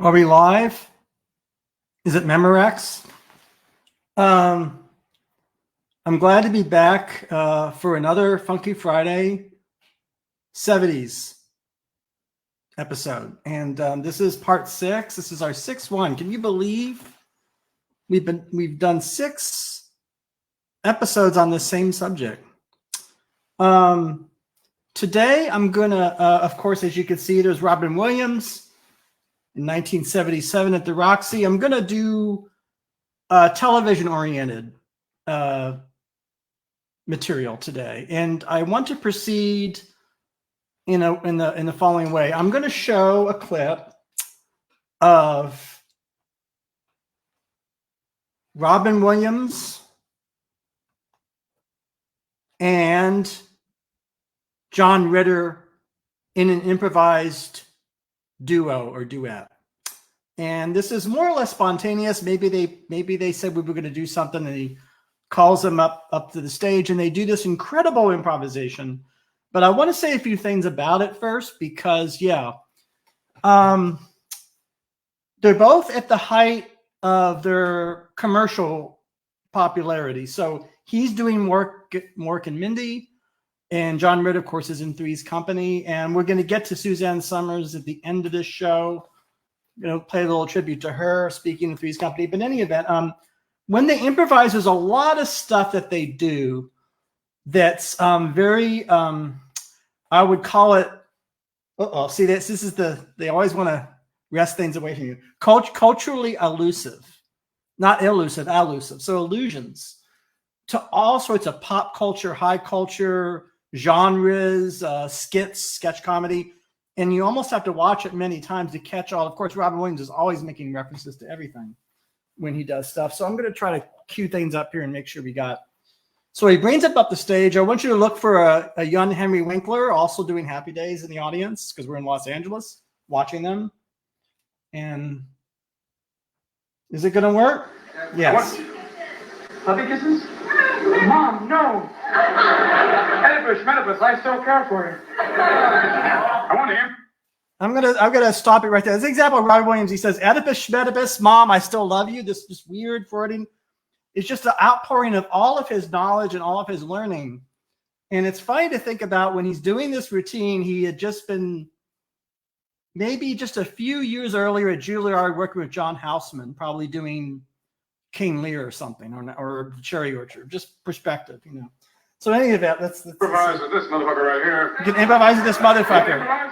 Are we live? Is it Memorex? I'm glad to be back for another Funky Friday 70s episode. And this is part 6. This is our 6th one. Can you believe we've done 6 episodes on the same subject? Today I'm gonna, of course, as you can see, there's Robin Williams in 1977 at the Roxy. I'm gonna do television-oriented material today, and I want to proceed in the following way. I'm going to show a clip of Robin Williams and John Ritter in an improvised duo or duet. And this is more or less spontaneous. Maybe they said we were going to do something, and he calls them up to the stage, and they do this incredible improvisation. But I want to say a few things about it first, because they're both at the height of their commercial popularity. So he's doing Mork and Mindy, and John Ritter, of course, is in Three's Company. And we're going to get to Suzanne Summers at the end of this show. Play a little tribute to her, speaking of Three's Company. But in any event, when they improvise, there's a lot of stuff that they do that's very, I would call it, see, this is they always want to wrest things away from you. Culturally elusive, not elusive, allusive. So allusions to all sorts of pop culture, high culture, genres, skits, sketch comedy. And you almost have to watch it many times to catch all. Of course, Robin Williams is always making references to everything when he does stuff. So I'm going to try to cue things up here and make sure we got. So he brings up the stage. I want you to look for a young Henry Winkler also doing Happy Days in the audience, because we're in Los Angeles watching them. And is it going to work? Yes. Puppy kisses? Mom, no. Oedipus, Medipus, I still care for you. I want him. I'm gonna stop it right there. As an example of Robin Williams, he says, Oedipus, Schmedipus, Mom, I still love you. This weird wording. It's just an outpouring of all of his knowledge and all of his learning. And it's funny to think about when he's doing this routine, he had just been maybe just a few years earlier at Juilliard working with John Houseman, probably doing King Lear or something, or Cherry Orchard, just perspective, So in any event, let's improvise with this motherfucker right here. You can improvise with this motherfucker.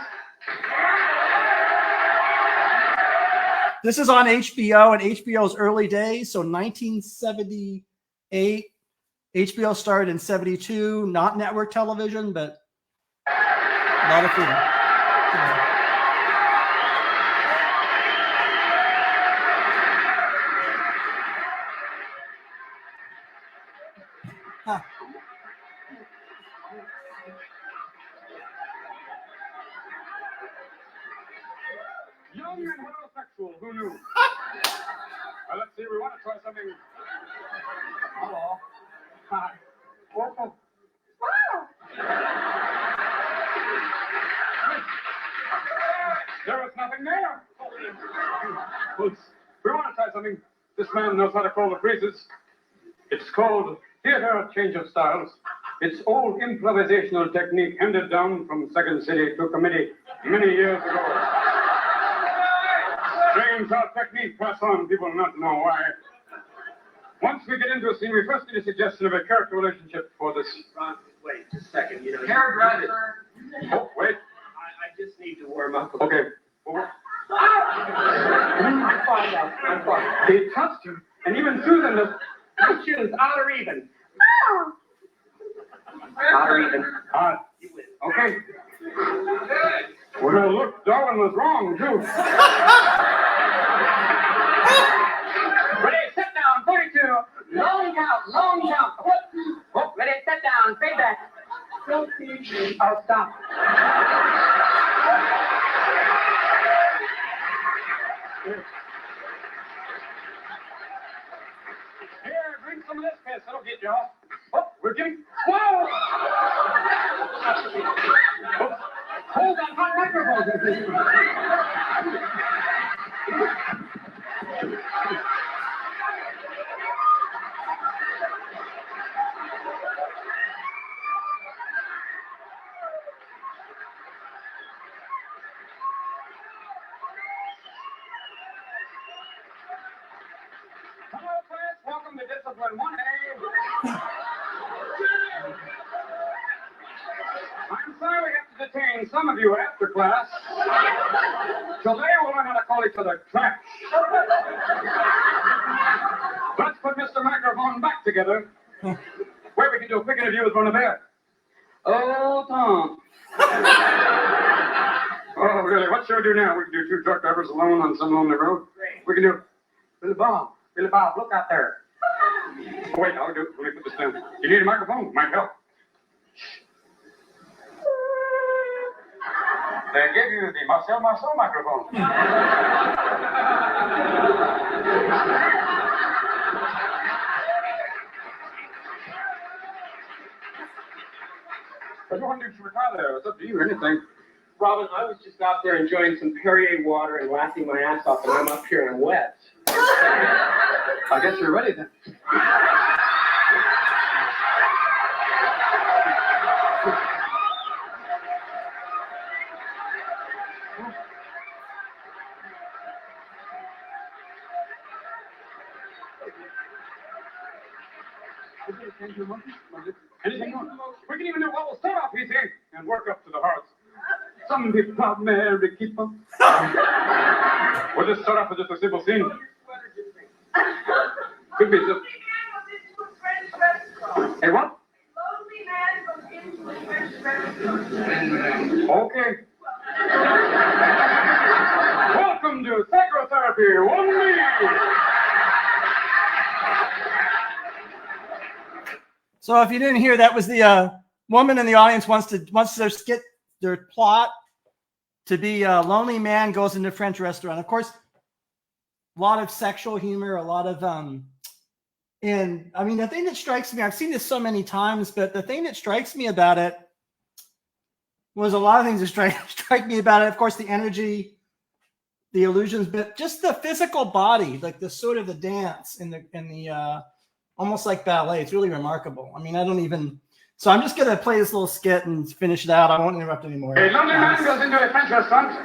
This is on HBO in HBO's early days, so 1978. HBO started in 72, not network television, but a lot of freedom. Young and heterosexual, who knew? Let's see, we want to try something. Hello. Hi. Welcome. There was nothing there. Oops. We want to try something. This man knows how to call the phrases. It's called theater change of styles. It's old improvisational technique handed down from Second City to Committee many years ago. Strange how technique pass on, people not know why. Once we get into a scene, we first need a suggestion of a character relationship for this. Wait just a second, Hairdresser. Oh, wait. I just need to warm up. Okay. Well, I'm fine now. I'm fine. they touched you, and even Susan does. No shoes, odd or even. Odd or even. Odd. You win. Okay. Well, look, Darwin was wrong, too. Ready, sit down, 42. Long count, long count. Oh, ready, sit down, fade back. Oh, stop. Here, drink some of this piss. That'll get you off. Oh, we're getting. Whoa! Oh, hold that hot microphone. Hello, class. Welcome to Discipline 1A. I'm sorry we have to detain some of you after class. Today we'll learn how to call each other trash. Let's put Mr. Microphone back together. Where we can do a quick interview with one of theirs. Oh, Tom. Oh, really? What shall we do now? We can do two truck drivers alone on some lonely road. We can do Billy Bob. Billy Bob, look out there. Oh, wait, I'll do it. Let me put this down. You need a microphone? Might help. They gave you the Marcel Marceau microphone. What do you want to do to retire there? It's up to you, anything. Robin, I was just out there enjoying some Perrier water and laughing my ass off, and I'm up here and I'm wet. I guess you're ready then. Anything more? We can even do what we'll start off easy and work up to the hearts. Some people are married, keep them. We'll just start off with just a simple scene. Could be simple. Hey, what? Okay. Welcome to Psychotherapy 1B. So if you didn't hear, that was the woman in the audience wants their plot to be a lonely man goes into a French restaurant. Of course, a lot of sexual humor, a lot of and I mean the thing that strikes me, I've seen this so many times, but the thing that strikes me about it was a lot of things that strike me about it. Of course, the energy, the illusions, but just the physical body, like the sort of the dance and the almost like ballet. It's really remarkable. I mean, so I'm just going to play this little skit and finish it out. I won't interrupt anymore. A lonely man goes into a French restaurant.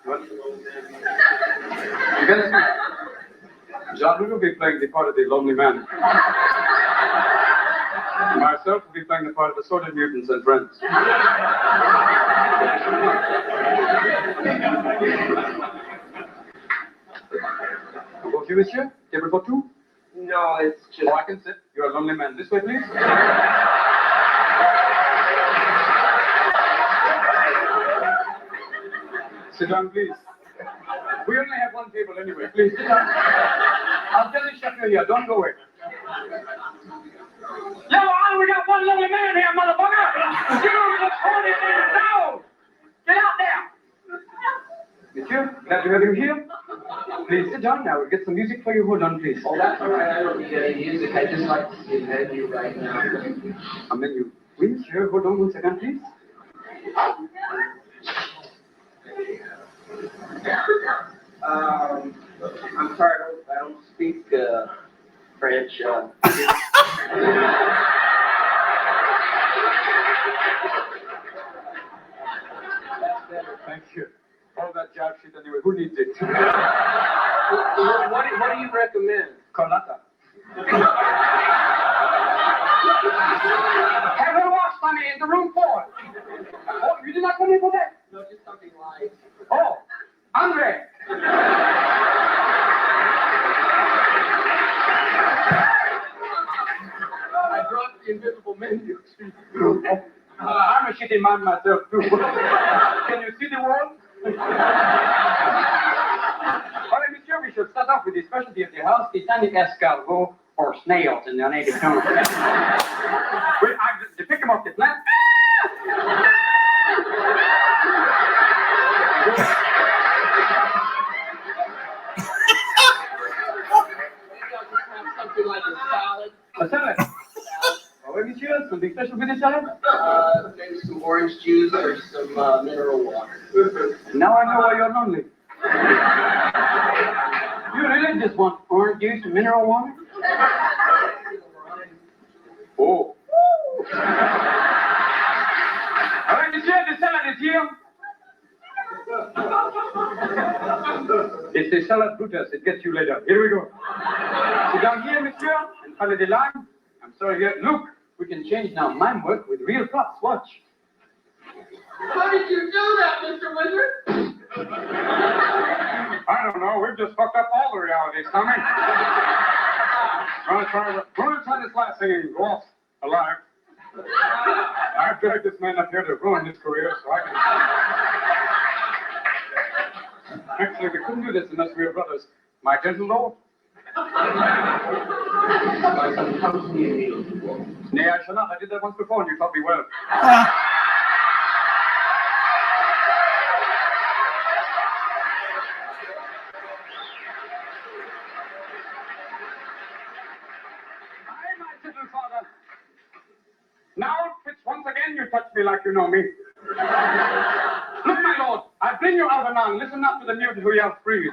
What? You get it? John Ritter will be playing the part of the lonely man. Myself will be playing the part of assorted mutants and friends. Bonjour, monsieur. Table for two? No, it's just... Oh, I can sit. You're a lonely man. This way, please. Sit down, please. We only have one table anyway. Please sit down. I'll tell the chef you're here. Don't go away. Yo, we got one lonely man here, motherfucker. Get over the phone in there now. Get out there. Monsieur, glad to have you here. Please sit down now. We'll get some music for you. Hold on, please. Oh, that's all right. I don't need any music. I just like to see a menu right now. A menu. Oui, monsieur. Hold on 1 second, please. I'm sorry, I don't speak French. Thank you. All that job shit anyway. Who needs it? What do you recommend? Colata. Have her watch, honey, in the room 4. Oh, you did not come in for that? No, just something light. Oh, Andre. I brought the invisible menu. I'm a shitty man myself too. Can you see the wall? Alright, monsieur, we should start off with the specialty of the house, Titanic escargot, or snails in their native tongue. Wait, to pick them off the plant. Something like a salad. A salad. Oh, monsieur, something special with the salad? Maybe some orange juice or some mineral water. Now I know why you're lonely. I just want orange juice and mineral water. Oh. All right, monsieur, the salad is here. It's the salad Brutus. It gets you later. Here we go. Sit down here, monsieur, and follow the line. I'm sorry here. Look, we can change now mime work with real props. Watch. How did you do that, Mr. Wizard? I don't know. We've just fucked up all the realities, Tommy. We're gonna try this last thing and go off alive. I've dragged this man up here to ruin his career, so I can... Actually, we couldn't do this unless we were brothers. My gentle lord. Nay, I shall not. I did that once before and you taught me well. Now, Fitz, once again, you touch me like you know me. Look, my lord, I bring you out anon. Listen not to the mute who yells freeze.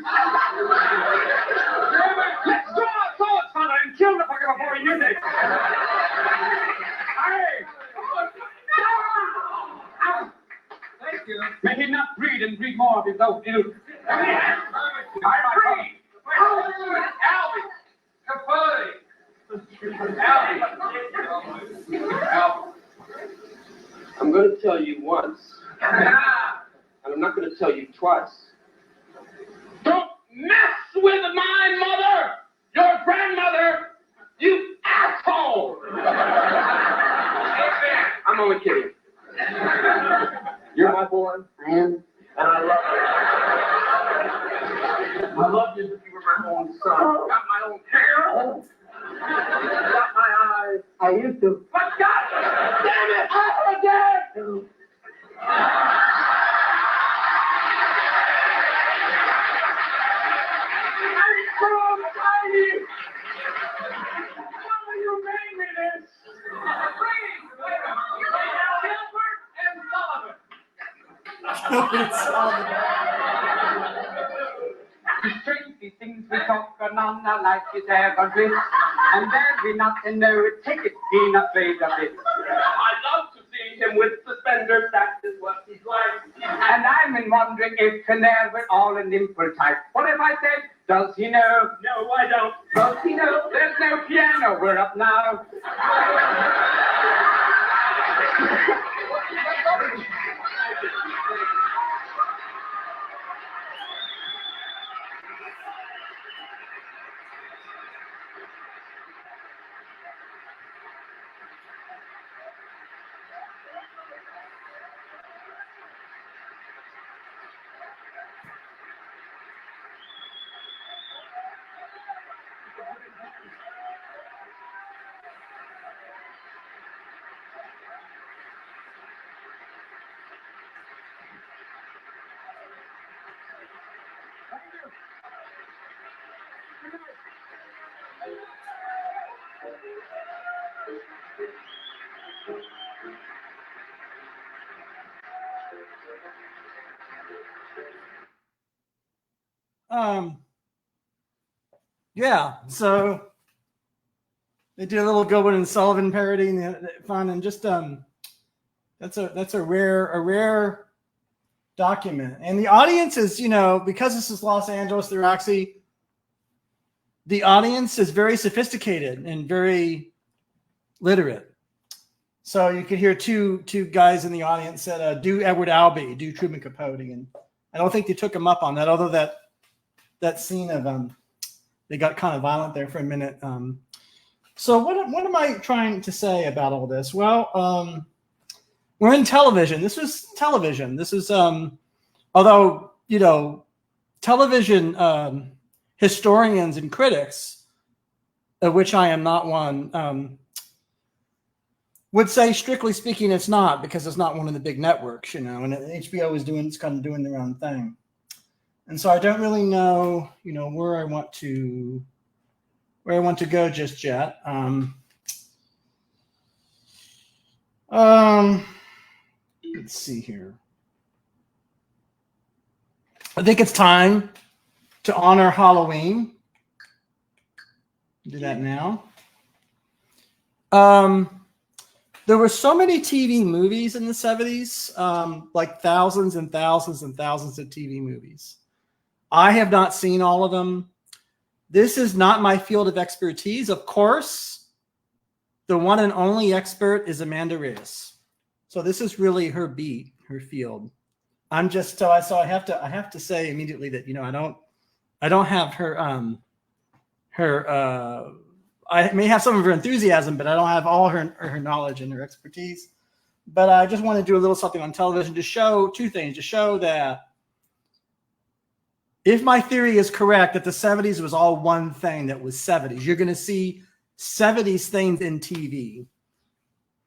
Let's draw our swords, father, and kill the fucker before he uses it. Aye. Thank you. May he not breed and breed more of his own ill. I breed. Albie. Potpourri. I'm going to tell you once, and I'm not going to tell you twice. Don't mess with my mother, your grandmother, you asshole! I'm only kidding. You're my boy, I am. and I love you. I love you as if you were my own son. Got my own hair. Got my eyes. I used to. But God damn it, I forget! I'm so tiny! Why you made me this? Gilbert and Sullivan. These strange these things we talk are none our life is ever bliss, and there be nothing no take it, be not afraid of it. I love to see him with suspenders, that is what he's like. And I'm in wondering if Canary were all an dimple type. What if I said, does he know? No, I don't. Does he know? There's no piano, we're up now. Yeah, so they did a little Gilbert and Sullivan parody and fun, and just that's a rare document. And the audience is, because this is Los Angeles, the Roxy, the audience is very sophisticated and very literate. So you could hear two guys in the audience said, do Edward Albee, do Truman Capote. And I don't think they took him up on that, although that scene of they got kind of violent there for a minute. So what am I trying to say about all this? Well, we're in television. This was television. This is although television historians and critics, of which I am not one, would say, strictly speaking, it's not, because it's not one of the big networks, and HBO is kind of doing their own thing. And so I don't really know, where I want to go just yet. Let's see here. I think it's time to honor Halloween. Do that now. There were so many TV movies in the 70s, like thousands and thousands and thousands of TV movies. I have not seen all of them. This is not my field of expertise. Of course, the one and only expert is Amanda Reyes. So this is really her beat, her field. I'm just so I have to say immediately that, you know, I don't have her I may have some of her enthusiasm, but I don't have all her knowledge and her expertise. But I just want to do a little something on television to show two things, to show that if my theory is correct, that the 70s was all one thing that was 70s, you're going to see 70s things in TV,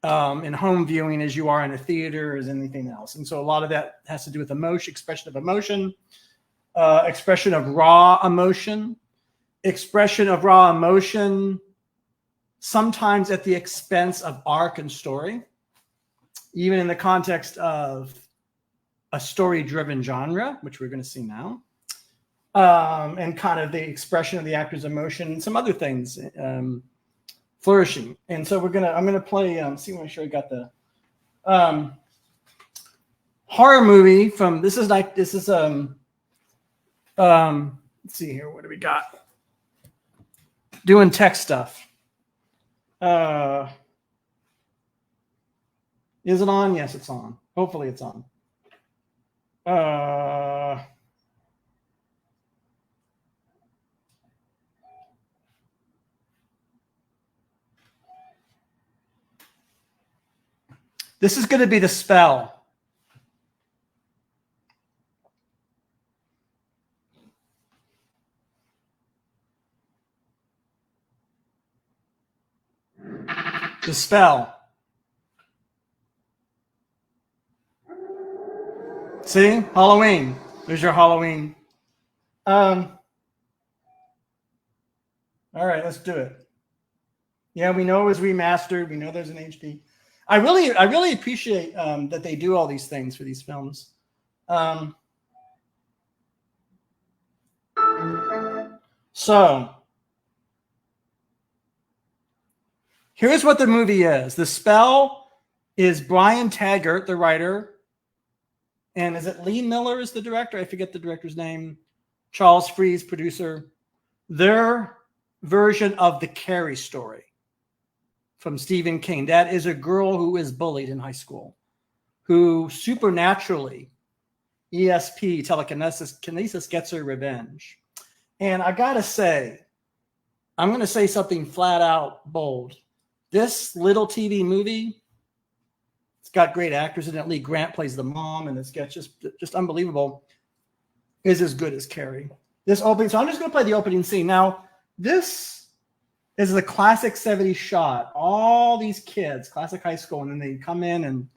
in home viewing as you are in a theater, as anything else. And so a lot of that has to do with emotion, expression of emotion, expression of raw emotion, sometimes at the expense of arc and story, even in the context of a story-driven genre, which we're going to see now, and kind of the expression of the actor's emotion and some other things flourishing. And so I'm gonna play. See, make sure I got the horror movie from. This is. Let's see here. What do we got? Doing tech stuff. Is it on? Yes, it's on. Hopefully it's on. This is going to be The Spell. The Spell. See? Halloween. There's your Halloween. All right, let's do it. Yeah, we know it was remastered. We know there's an HD. I really appreciate that they do all these things for these films. So here's what the movie is. The Spell is Brian Taggart, the writer. And is it Lee Miller is the director? I forget the director's name. Charles Fries, producer. Their version of the Carrie story from Stephen King. That is a girl who is bullied in high school, who supernaturally, ESP, telekinesis, gets her revenge. And I got to say, I'm going to say something flat out bold. This little TV movie, it's got great actors in it. Lee Grant plays the mom, and it's got just unbelievable. Is as good as Carrie. This opening, so I'm just going to play the opening scene. Now, this is the classic 70s shot. All these kids, classic high school, and then they come in, and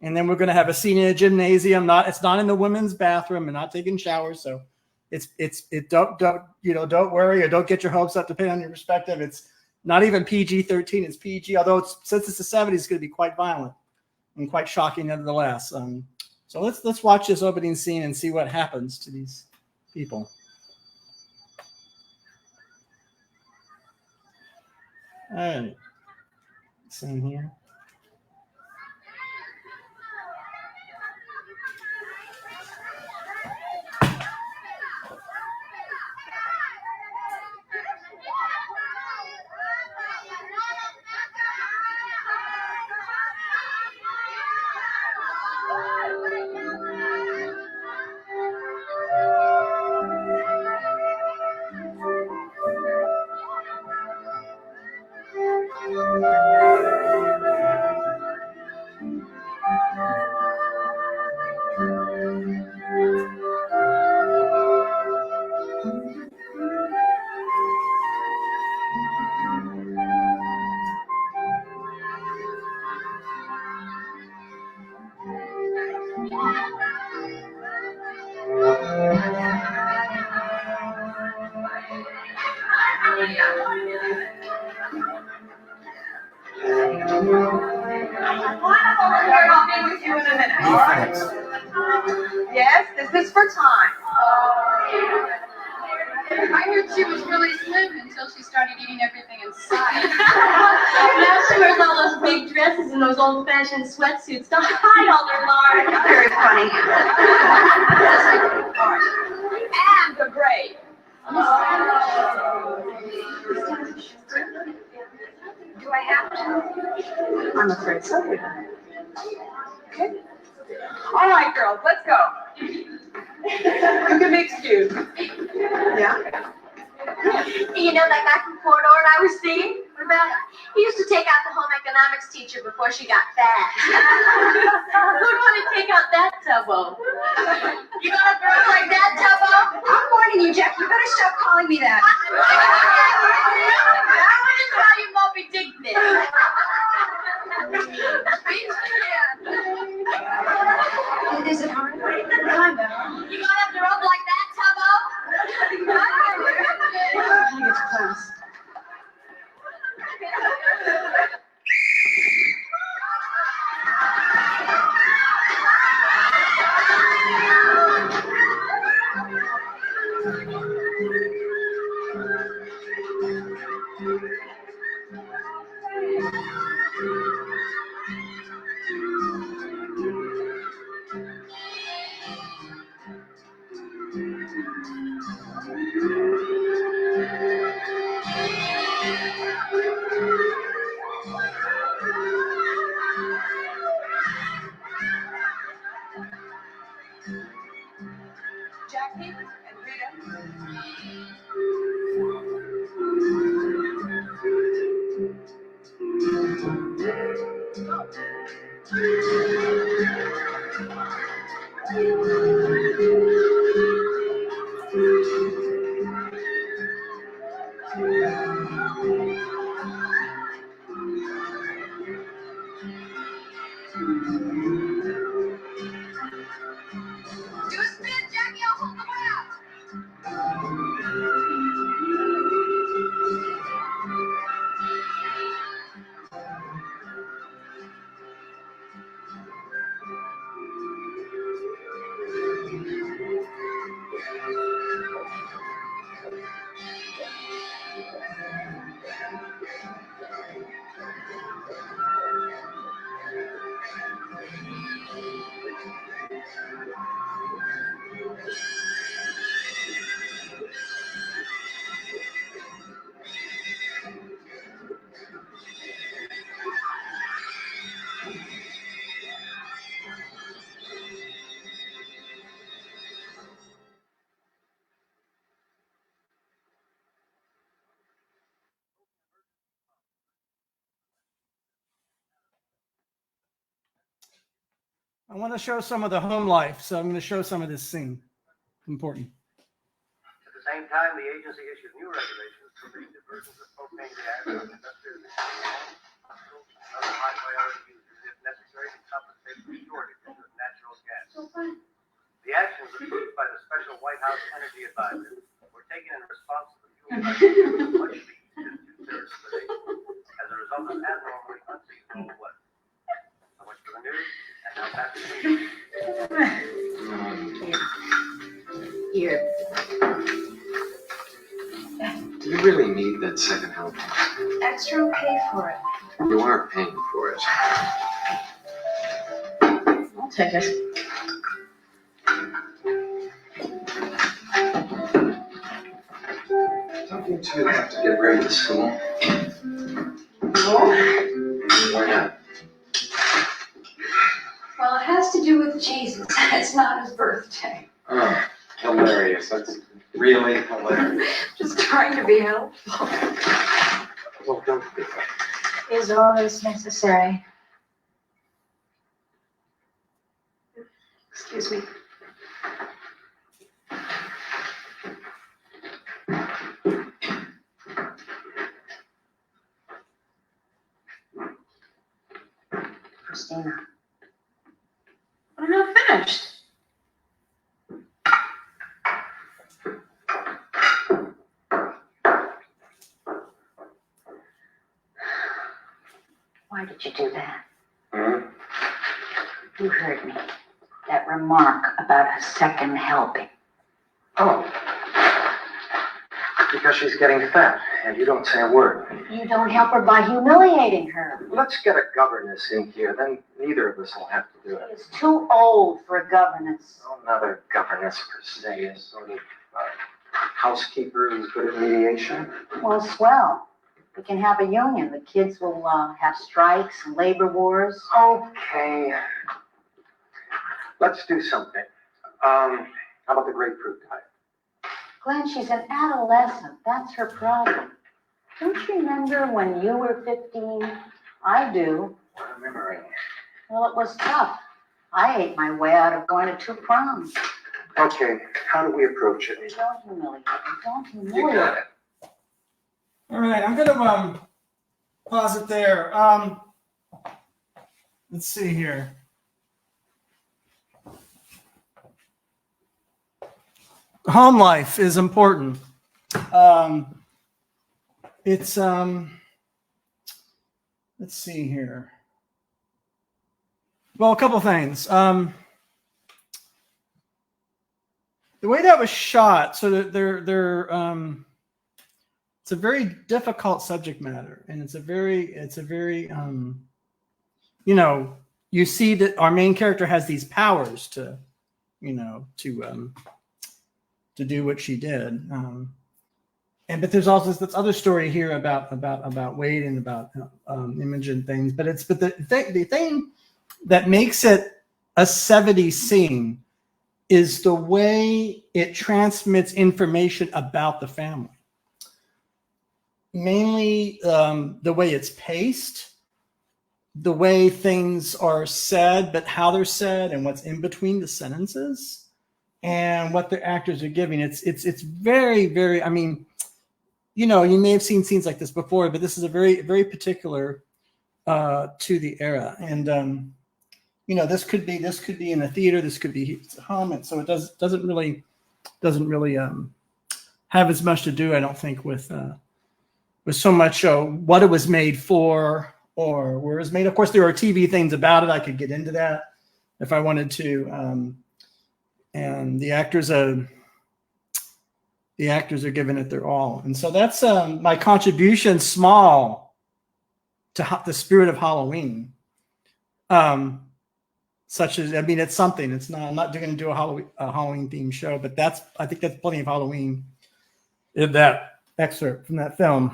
then we're going to have a scene in a gymnasium. It's not in the women's bathroom and not taking showers. So don't worry or don't get your hopes up, depending on your perspective. It's not even PG-13. It's PG. Although since it's the 70s, it's going to be quite violent and quite shocking nevertheless. So let's watch this opening scene and see what happens to these people. All right, same here. Yes, this is for time. I heard she was really slim until she started eating everything old-fashioned sweatsuits to hide all their large. Very funny. And the grave. Do I have to? I'm afraid so. Okay. All right, girls, let's go. You can be excused. Yeah? You know that guy from Corridor I was seeing? What about him? He used to take out the home economics teacher before she got fat. Who'd want to take out that tubbo? You got a girl like that, tubbo? I'm warning you, Jack. You better stop calling me that. I want to call you Moby Dick then. Is it hard? You got a girl like that, tubbo? I get to class. Jackie and Rita. Do a spin, Jackie. I'll hold the way out. I want to show some of the home life, so I'm going to show some of this scene. Important. At the same time, the agency issued new regulations forbidding diversions of propane gas from industrial hospitals and other high priority users if necessary to compensate for shortages of natural gas. The actions approved by the special White House energy advisor were taken in response to the fuel prices much leaked in 2/3 of the nation as a result of abnormally unseasonal weather. So much for the news, and now back to the Here. Do you really need that second helping? Extra will pay for it. You are paying for it. I'll take it. Don't you two have to get ready to school? No. Why not? Well, it has to do with Jesus. It's not his birthday. Oh, hilarious. That's really hilarious. Just trying to be helpful. Well, don't be. Is all this necessary? Excuse me. Christina. I'm not finished. Why did you do that? Huh? You heard me. That remark about a second helping. Oh. Because she's getting fat, and you don't say a word. You don't help her by humiliating her. Let's get a governess in here, then neither of us will have to do it. She's too old for a governess. Oh, not a governess per se, a sort of housekeeper who's good at mediation. Well, swell. We can have a union. The kids will have strikes and labor wars. Okay. Let's do something. How about the grapefruit diet? Glenn, she's an adolescent. That's her problem. Don't you remember when you were 15? I do. What a memory. Well, it was tough. I ate my way out of going to 2 proms. Okay, how do we approach it? Don't humiliate me. Don't You humiliate got me. it. All right, I'm gonna pause it there. Let's see here. Home life is important. It's let's see here. Well, a couple things. The way that was shot, so that it's a very difficult subject matter, and it's a very you know, you see that our main character has these powers to, you know, to do what she did, but there's also this other story here about weight and about image and things, but the thing that makes it a 70s scene is the way it transmits information about the family. Mainly the way it's paced, the way things are said, but how they're said and what's in between the sentences and what the actors are giving. It's very, very, I mean, you know, you may have seen scenes like this before, but this is a very, very particular to the era. And, you know, this could be in a theater, this could be at home. And so it doesn't really have as much to do, I don't think, with so much what it was made for or where it was made. Of course, there are TV things about it. I could get into that if I wanted to. And the actors are giving it their all. And so that's my contribution, small, to the spirit of Halloween. Such as, I mean, it's something. It's not. I'm not going to do a Halloween themed show, but I think that's plenty of Halloween in that excerpt from that film.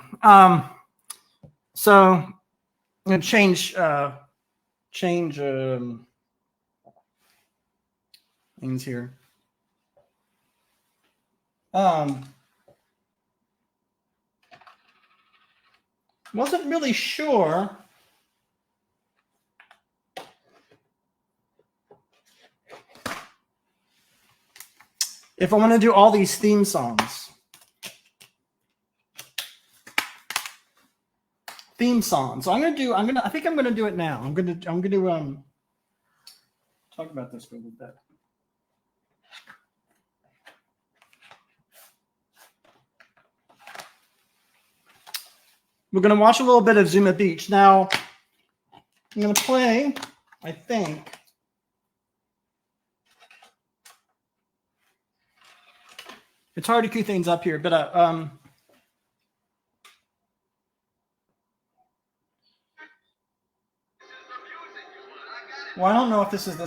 So I'm going to change things here. Wasn't really sure if I want to do all these theme songs. So I think I'm gonna do it now. I'm gonna talk about this for a little bit. We're gonna watch a little bit of Zuma Beach. Now I'm gonna play, I think, it's hard to cue things up here, but well, I don't know if this is the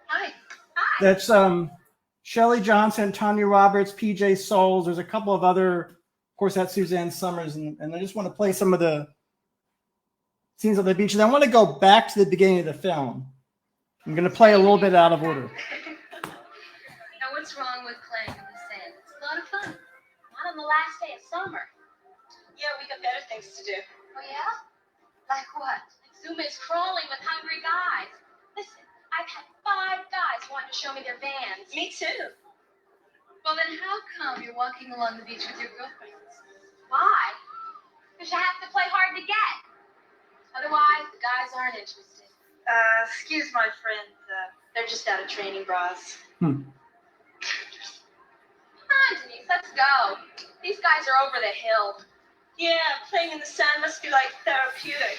Hi. that's Shelley Johnson, Tanya Roberts, PJ Souls. There's a couple of other, of course, that's Suzanne Summers, and I just want to play some of the scenes on the beach. And I want to go back to the beginning of the film. I'm going to play a little bit out of order. Now, what's wrong with playing in the sand? It's a lot of fun. Not on the last day of summer. Yeah, we got better things to do. Oh, yeah? Like what? Like Zuma is crawling with hungry guys. Listen, I've had 5 guys wanting to show me their vans. Me too. Well, then how come you're walking along the beach with your girlfriends? Why? Because you have to play hard to get. Otherwise, the guys aren't interested. Excuse my friend. They're just out of training bras. Come on, Denise, let's Let's go. These guys are over the hill. Yeah, playing in the sun must be like therapeutic.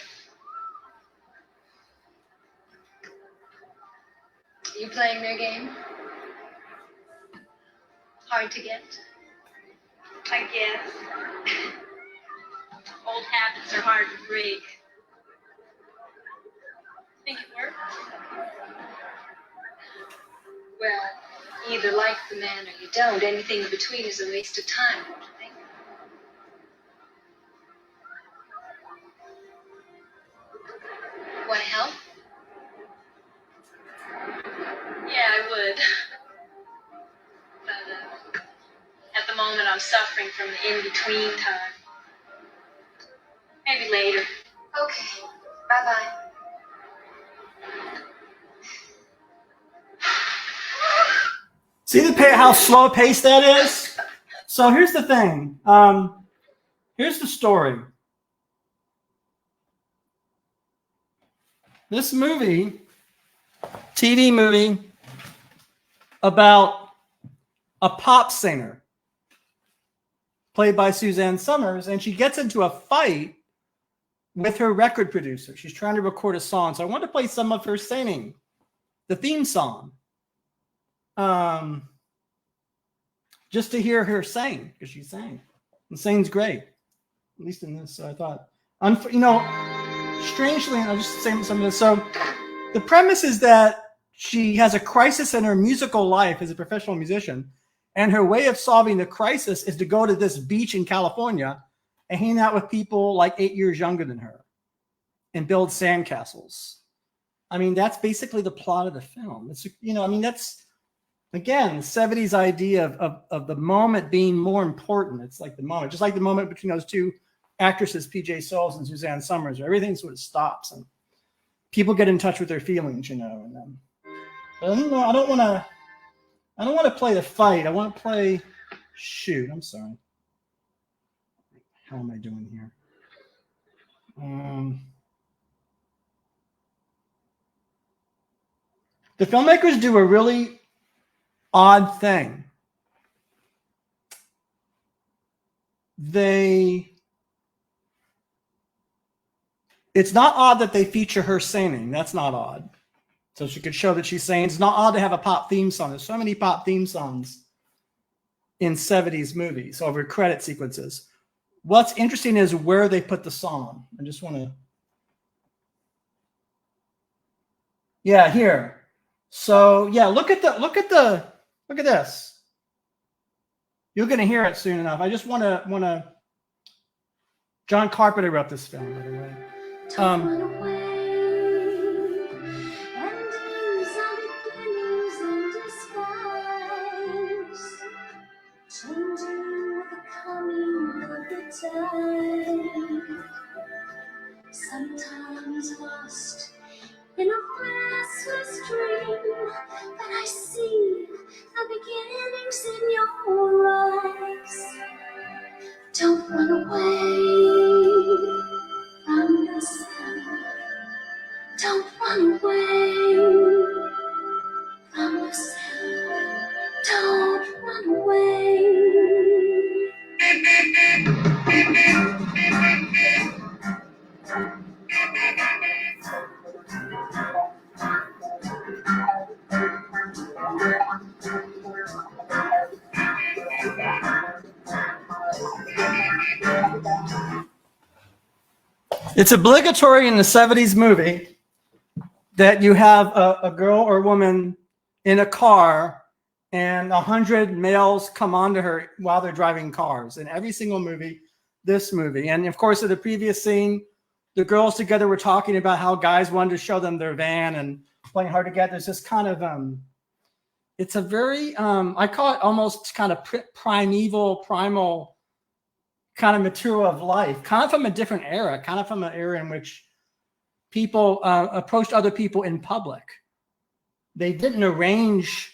You playing their game? Hard to get? I guess. Old habits are hard to break. Think it worked? Well, you either like the man or you don't. Anything in between is a waste of time, don't you think? Want to help? Yeah, I would. But at the moment, I'm suffering from the in-between time. Maybe later. Okay. Bye-bye. See how slow paced that is? So here's the thing. Here's the story. This movie, TV movie, about a pop singer played by Suzanne Summers, and she gets into a fight with her record producer. She's trying to record a song. So I want to play some of her singing, the theme song. Just to hear her sing, because she sang. And sings great. At least in this, I thought. Strangely, I'll just say some of this. So the premise is that she has a crisis in her musical life as a professional musician, and her way of solving the crisis is to go to this beach in California and hang out with people like 8 years younger than her and build sandcastles. I mean, that's basically the plot of the film. It's, that's, again, the 70s idea of the moment being more important. It's like the moment, just like the moment between those two actresses, PJ Soles and Suzanne Summers, where everything sort of stops and people get in touch with their feelings, And but I don't want to play the fight. I want to play. Shoot, I'm sorry. How am I doing here? The filmmakers do a really odd thing. It's not odd that they feature her singing. That's not odd. So she could show that she's singing. It's not odd to have a pop theme song. There's so many pop theme songs in 70s movies over credit sequences. What's interesting is where they put the song. I just want to. Yeah, here. So yeah, look at this. You're going to hear it soon enough. I just want to. John Carpenter wrote this film, by the way. Sometimes lost in a restless dream, but I see the beginnings in your eyes. Don't run away from yourself. Don't run away from yourself. Don't run away. It's obligatory in the 70s movie that you have a girl or woman in a car and 100 males come onto her while they're driving cars. In every single movie, this movie. And of course, in the previous scene, the girls together were talking about how guys wanted to show them their van and playing hard to get. There's this kind of, it's a very, I call it almost kind of primal kind of material of life, kind of from a different era, kind of from an era in which people approached other people in public. They didn't arrange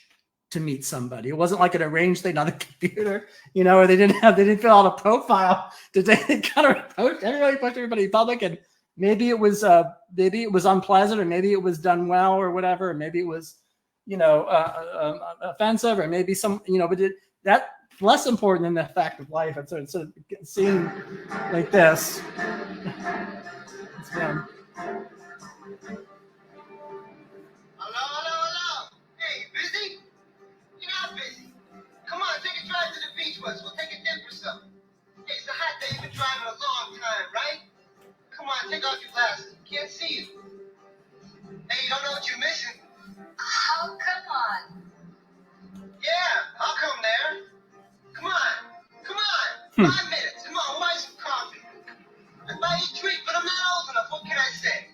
to meet somebody. It wasn't like an arranged thing on a computer, or they didn't fill out a profile. They kind of approached everybody in public, and maybe it was unpleasant, or maybe it was done well, or whatever, or maybe it was, offensive, or maybe some, but that less important than the fact of life. And so seeing like this, it's fun. Hello. Hey, you busy? You're not busy. Come on, take a drive to the beach with us. We'll take a dip or something. Hey, it's a hot day. You've been driving a long time, right? Come on, take off your glasses. Can't see you. Hey, you don't know what you're missing? Oh, come on. Yeah, I'll come there. Come on. 5 minutes. Come on, we'll buy some coffee. I'd buy you a treat, but I'm not old enough. What can I say?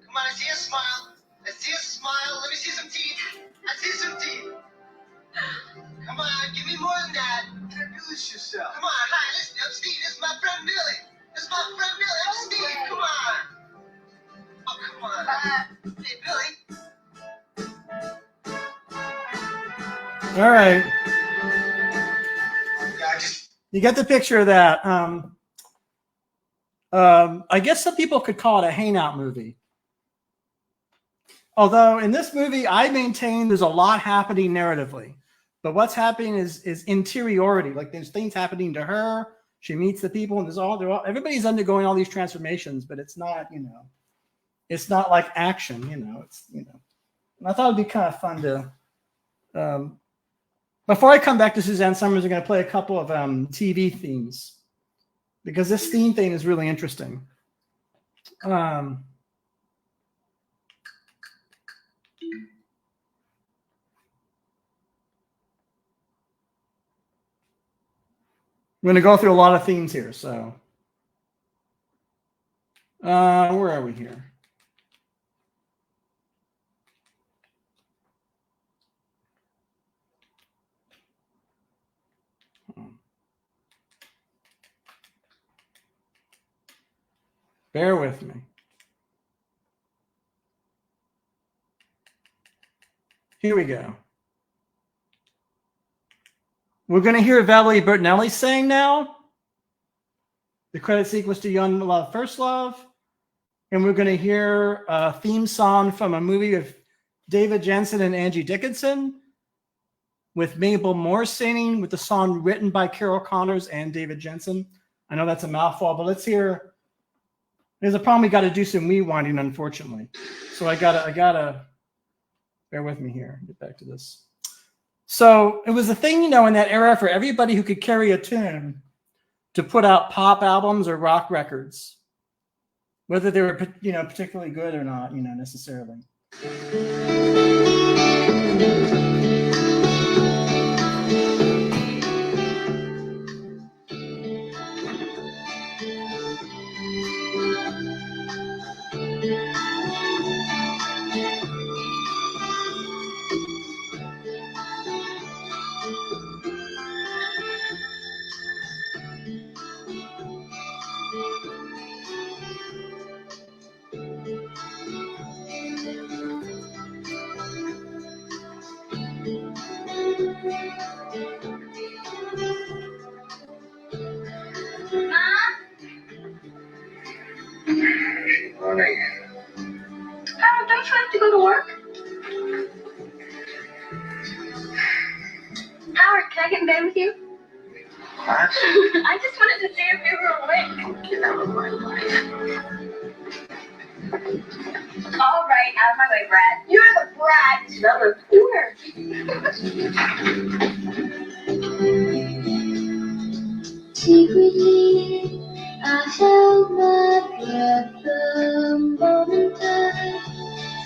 Come on, I see a smile. Let me see some teeth. I see some teeth. Come on, give me more than that. Introduce yourself. Come on, hi, listen, I'm Steve. This is my friend Billy. I'm Steve. Come on. Oh, come on. Hey, Billy. All right. You get the picture of that. I guess some people could call it a hangout movie. Although in this movie, I maintain there's a lot happening narratively. But what's happening is interiority. Like there's things happening to her. She meets the people, and everybody's undergoing all these transformations, but it's not, it's not like action, it's, And I thought it'd be kind of fun to, before I come back to Suzanne Summers, I'm going to play a couple of TV themes because this theme thing is really interesting. We're going to go through a lot of themes here. So where are we here? Bear with me. Here we go. We're going to hear Valerie Bertinelli sing now. The credit sequence to Young Love, First Love. And we're going to hear a theme song from a movie of David Jensen and Angie Dickinson with Mabel Moore singing with the song written by Carol Connors and David Jensen. I know that's a mouthful, but let's hear. There's a problem. We got to do some rewinding, unfortunately. So I gotta bear with me here. Get back to this. So it was a thing, in that era for everybody who could carry a tune to put out pop albums or rock records, whether they were, particularly good or not, necessarily. Don't you have to go to work? Howard, can I get in bed with you? What? I just wanted to see if you were awake. Get out of my life. All right, out of my way, Brad. You're the brat. No, you were. Secretly, I held my breath the moment I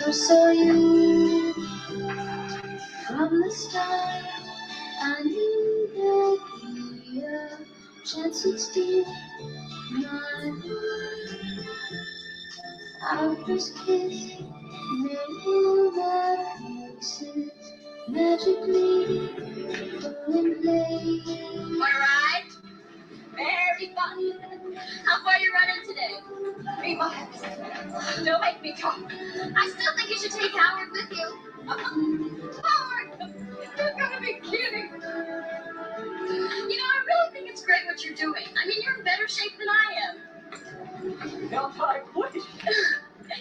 first saw you. From the start, I knew there'd be a chance to steal my heart. Our first kiss made all my pieces magically fall in place. Wanna ride? Very fun. How far you running today? 3 miles. Don't make me talk. I still think you should take Howard with you. Howard! You're gonna be kidding. I really think it's great what you're doing. I mean, you're in better shape than I am. That's what I wish.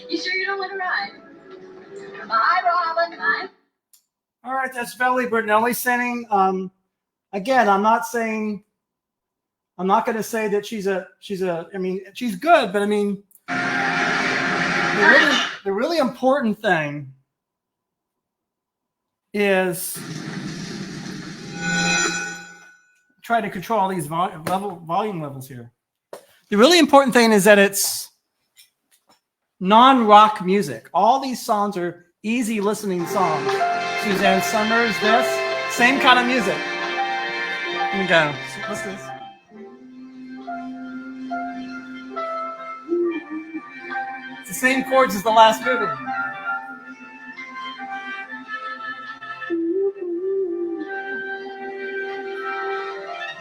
You sure you don't want to ride? Bye, Robin. Bye. All right, that's Valerie Bertinelli singing. again, I'm not going to say that she's I mean, she's good, but I mean, the really important thing is try to control all these volume levels here. The really important thing is that it's non-rock music. All these songs are easy listening songs. Suzanne Summers, this, same kind of music. Here we go. What's this? It's the same chords as the last movie.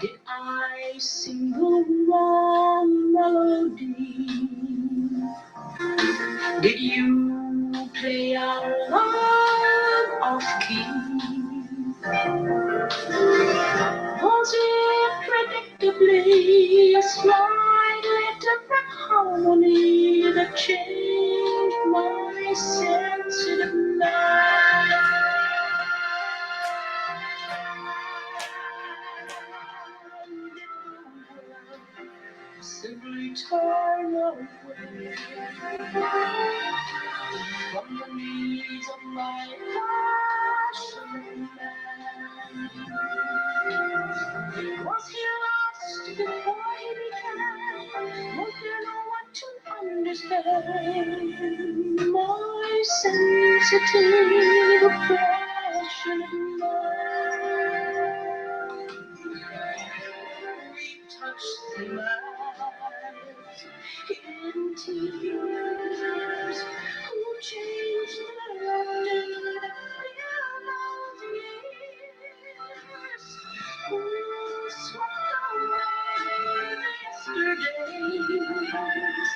Did I sing the wrong melody? Did you play out loud off key? Was it predictably a slightly different harmony that changed my sensitive mind? Simply turn away from the needs of my passionate man. Was he lost before he began? Was there no one to understand my sensitive, passionate mind? We touched the lives in tears, who changed the London that filled those years, who swept away the yesterdays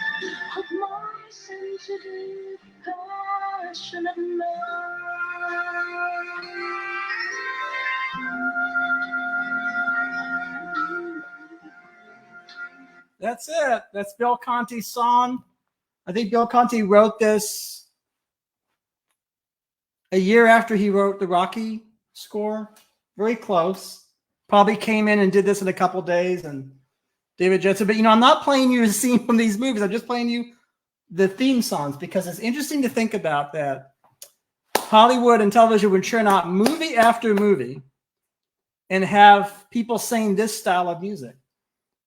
of my sensitive, passionate mind. That's it. That's Bill Conti's song. I think Bill Conti wrote this a year after he wrote the Rocky score. Very close. Probably came in and did this in a couple days. And David Jetson. But, you know, I'm not playing you a scene from these movies. I'm just playing you the theme songs because it's interesting to think about that Hollywood and television would churn out movie after movie and have people saying this style of music.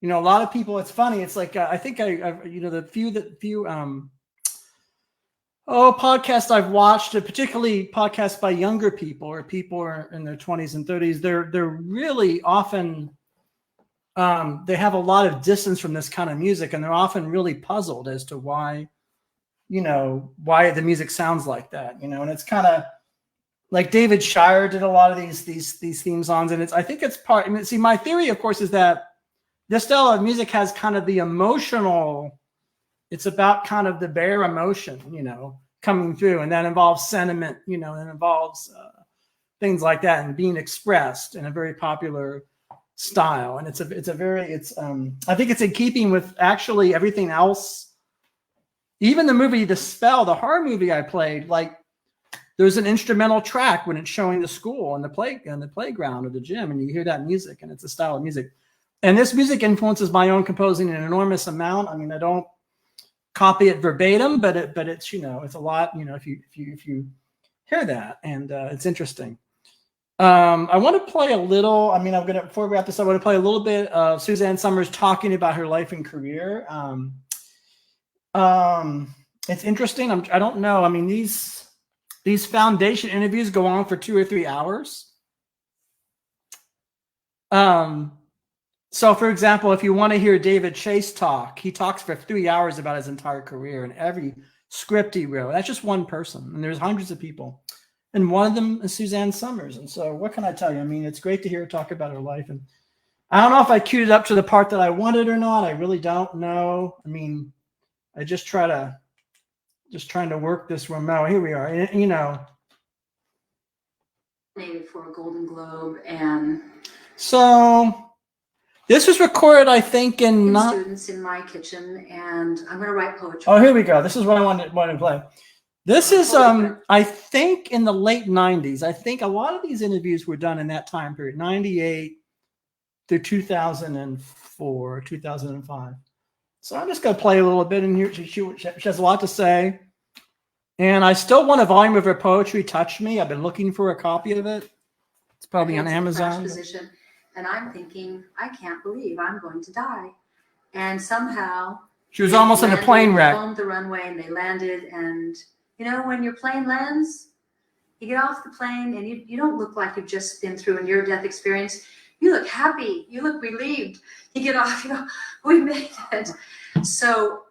You know, a lot of people, it's funny. It's like, I think you know, the few podcasts I've watched, particularly podcasts by younger people or people in their 20s and 30s, they're really often, they have a lot of distance from this kind of music, and they're often really puzzled as to why, you know, why the music sounds like that, you know, and it's kind of like David Shire did a lot of these theme songs. And I think it's part, I mean, see, my theory, of course, is that this style of music has kind of the emotional, it's about kind of the bare emotion, you know, coming through. And that involves sentiment, you know, and involves things like that and being expressed in a very popular style. And I think it's in keeping with actually everything else. Even the movie, The Spell, the horror movie I played, like there's an instrumental track when it's showing the school and the playground or the gym, and you hear that music, and it's a style of music. And this music influences my own composing an enormous amount. I mean, I don't copy it verbatim, but it's, you know, it's a lot, you know, if you hear that, and it's interesting. I want to play a little, I mean, before we wrap this up, I want to play a little bit of Suzanne Summers talking about her life and career. It's interesting. I don't know. I mean, these foundation interviews go on for 2 or 3 hours. So, for example, if you want to hear David Chase talk, he talks for 3 hours about his entire career and every script he wrote. That's just one person, and there's hundreds of people. And one of them is Suzanne Summers. And so what can I tell you? I mean, it's great to hear her talk about her life. And I don't know if I queued it up to the part that I wanted or not. I really don't know. I mean, I just trying to work this remote. Here we are. You know. Nominated for a Golden Globe, and so this was recorded, I think, in students in my kitchen, and I'm going to write poetry. Oh, here we go. This is what I wanted to play. This is, I think, in the late 90s. I think a lot of these interviews were done in that time period, 98 through 2004, 2005. So I'm just going to play a little bit in here. She has a lot to say. And I still want a volume of her poetry, Touch Me. I've been looking for a copy of it. It's probably on It's in a crash Amazon. position, and I'm thinking, I can't believe I'm going to die. And somehow She was almost in a plane wreck. They foamed the runway and they landed. And you know, when your plane lands, you get off the plane and you don't look like you've just been through a near-death experience. You look happy. You look relieved. You get off, you go, we made it. So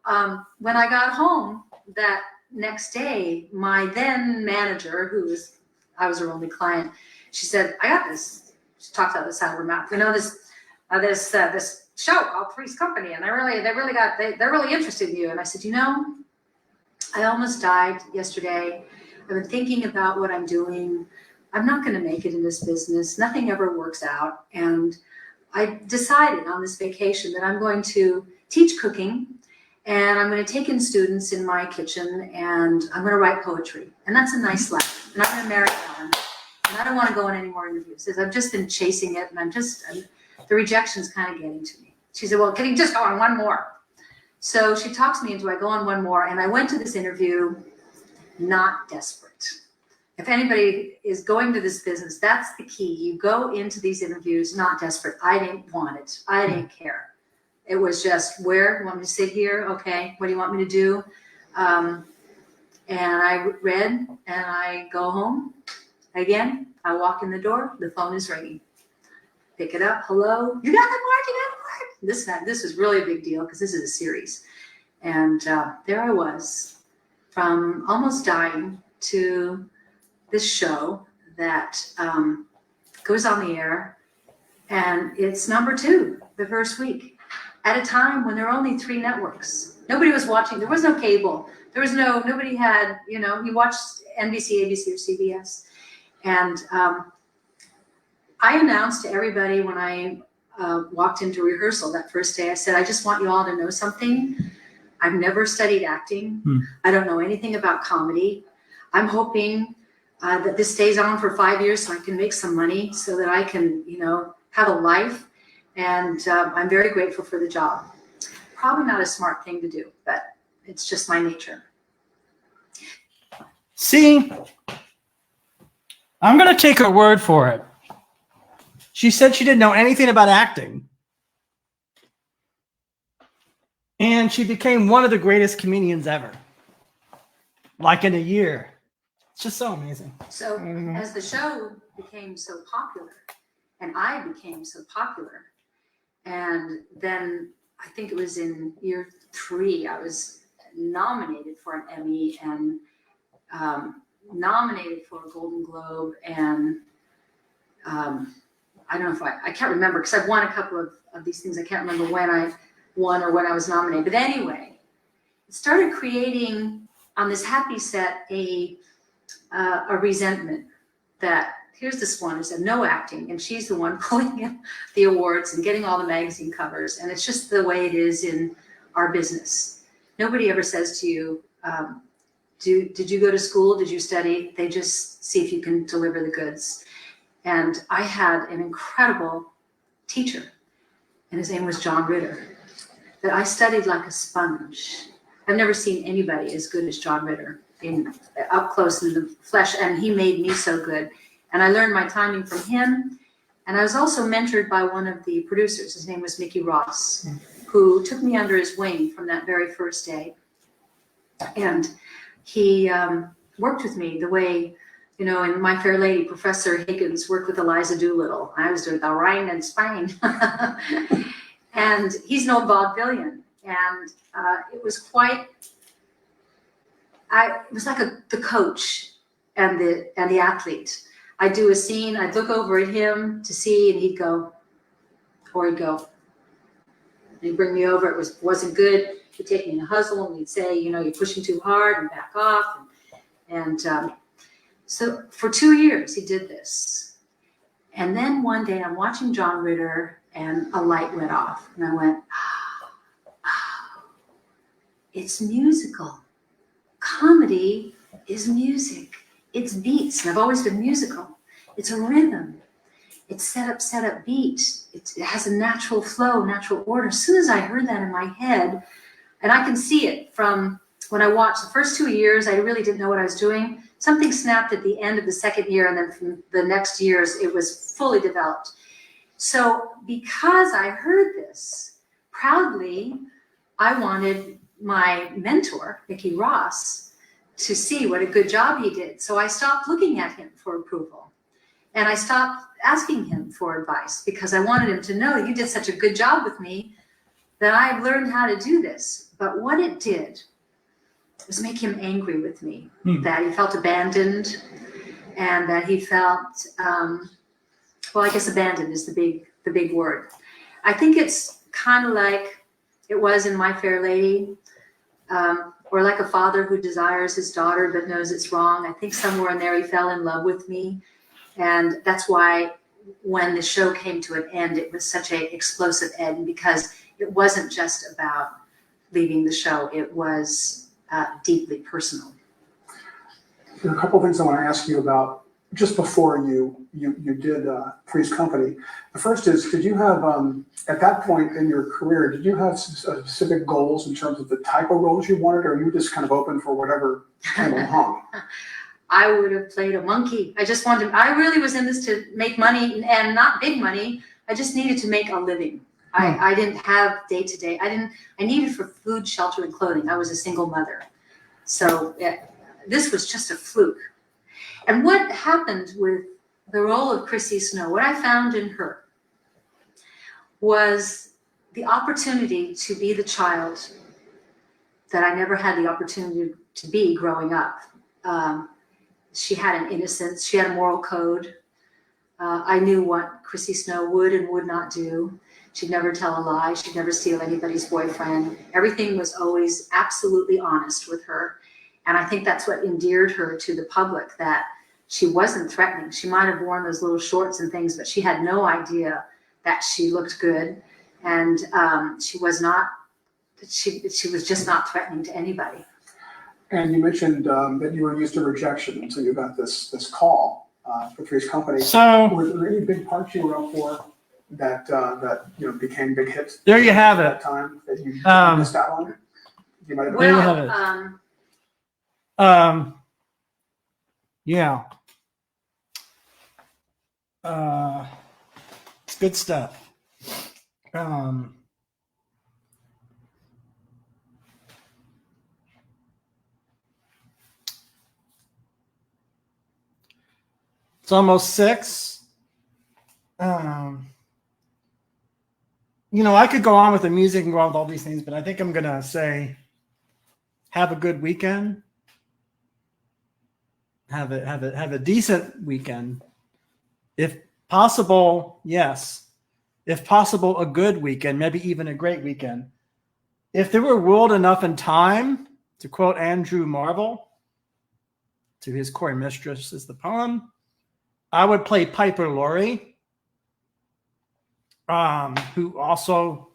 when I got home that next day, my then manager, I was her only client, she said, I got this. She talked out the side of her mouth. You know, this show called Three's Company, and they're really interested in you. And I said, you know, I almost died yesterday. I've been thinking about what I'm doing. I'm not going to make it in this business. Nothing ever works out. And I decided on this vacation that I'm going to teach cooking, and I'm going to take in students in my kitchen, and I'm going to write poetry. And that's a nice life. And I'm going to marry Ellen. And I don't want to go on any more interviews. I've just been chasing it, and the rejection's kind of getting to me. She said, well, can you just go on one more? So she talks me into, I go on one more, and I went to this interview not desperate. If anybody is going to this business, that's the key. You go into these interviews not desperate. I didn't want it. I didn't care. It was just, where? You want me to sit here? Okay. What do you want me to do? And I read, and I go home. Again, I walk in the door. The phone is ringing. Pick it up. Hello? You got the part? You got the part? This is really a big deal because this is a series. And there I was, from almost dying to this show that goes on the air, and it's number 2 the first week, at a time when there are only 3 networks. Nobody was watching. There was no cable. Nobody had, you watched NBC, ABC, or CBS. And I announced to everybody when I walked into rehearsal that first day, I said, I just want you all to know something. I've never studied acting. I don't know anything about comedy. I'm hoping that this stays on for 5 years so I can make some money so that I can, have a life. And I'm very grateful for the job. Probably not a smart thing to do, but it's just my nature. See, I'm going to take her word for it. She said she didn't know anything about acting. And she became one of the greatest comedians ever. Like in a year. It's just so amazing. So as the show became so popular, and I became so popular, and then I think it was in year 3, I was nominated for an Emmy and nominated for a Golden Globe, and I don't know if I can't remember because I've won a couple of these things. I can't remember when I won or when I was nominated. But anyway, it started creating on this happy set a resentment that here's this one who said no acting, and she's the one pulling in the awards and getting all the magazine covers. And it's just the way it is in our business. Nobody ever says to you, did you go to school? Did you study? They just see if you can deliver the goods. And I had an incredible teacher, and his name was John Ritter, that I studied like a sponge. I've never seen anybody as good as John Ritter up close in the flesh, and he made me so good. And I learned my timing from him. And I was also mentored by one of the producers. His name was Mickey Ross, who took me under his wing from that very first day. And he worked with me the way, in My Fair Lady, Professor Higgins worked with Eliza Doolittle. I was doing the Rhine and Spain. And he's an old vaudevillian. And it was it was like the coach and the athlete. I'd do a scene, I'd look over at him to see, and he'd go. And he'd bring me over, it wasn't good. He'd take me in a hustle, and he'd say, you're pushing too hard, and back off. And so for 2 years, he did this. And then one day, I'm watching John Ritter, and a light went off. And I went, it's musical. Comedy is music. It's beats, and I've always been musical. It's a rhythm. it's set up beat. It has a natural flow, natural order. As soon as I heard that in my head, and I can see it from when I watched the first 2 years, I really didn't know what I was doing. Something snapped at the end of the second year, and then from the next years, it was fully developed. So because I heard this, proudly, I wanted my mentor, Mickey Ross, to see what a good job he did. So I stopped looking at him for approval. And I stopped asking him for advice because I wanted him to know you did such a good job with me that I've learned how to do this. But what it did was make him angry with me, that he felt abandoned and that he felt, well, I guess abandoned is the big word. I think it's kind of like it was in My Fair Lady, or like a father who desires his daughter but knows it's wrong. I think somewhere in there he fell in love with me. And that's why when the show came to an end, it was such an explosive end, because it wasn't just about leaving the show. It was deeply personal. There are a couple of things I want to ask you about just before you did Three's Company. The first is, did you have, at that point in your career, did you have specific goals in terms of the type of roles you wanted, or you just kind of open for whatever came along? I would have played a monkey. I really was in this to make money, and not big money. I just needed to make a living. I didn't have day to day. I needed for food, shelter, and clothing. I was a single mother. So this was just a fluke. And what happened with the role of Chrissy Snow, what I found in her was the opportunity to be the child that I never had the opportunity to be growing up. She had an innocence. She had a moral code. I knew what Chrissy Snow would and would not do. She'd never tell a lie. She'd never steal anybody's boyfriend. Everything was always absolutely honest with her. And I think that's what endeared her to the public, that she wasn't threatening. She might have worn those little shorts and things, but she had no idea that she looked good. And she was just not threatening to anybody. And you mentioned that you were used to rejection until you got this call for Three's Company. So, were there any big parts you were up for that became big hits? There you have it. At that time that you missed out on? You might have There you have it. Yeah. It's good stuff. It's almost 6. I could go on with the music and go on with all these things, but I think I'm gonna say, have a good weekend. Have a decent weekend. If possible, yes. If possible, a good weekend, maybe even a great weekend. If there were world enough and time, to quote Andrew Marvell, to his Coy Mistress is the poem, I would play Piper Laurie, who also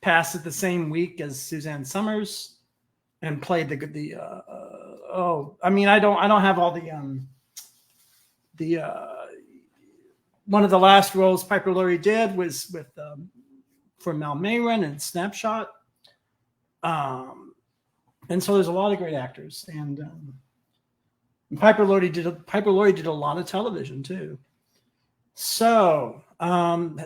passed it the same week as Suzanne Summers, and played I don't have all the one of the last roles Piper Laurie did was with for Mel Mayron and Snapshot, and so there's a lot of great actors, and Piper Laurie did a lot of television too. So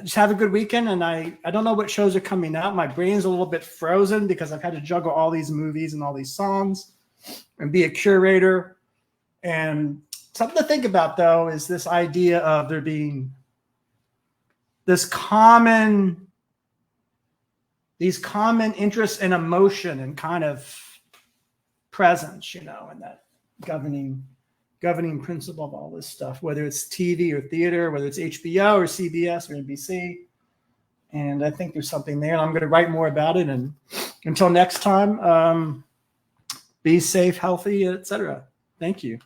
just have a good weekend, and I don't know what shows are coming out. My brain's a little bit frozen because I've had to juggle all these movies and all these songs and be a curator. And something to think about, though, is this idea of there being these common interests and emotion and kind of presence, and that governing principle of all this stuff, whether it's TV or theater, whether it's HBO or CBS or NBC. And I think there's something there, and I'm going to write more about it. And until next time, be safe, healthy, etc. Thank you.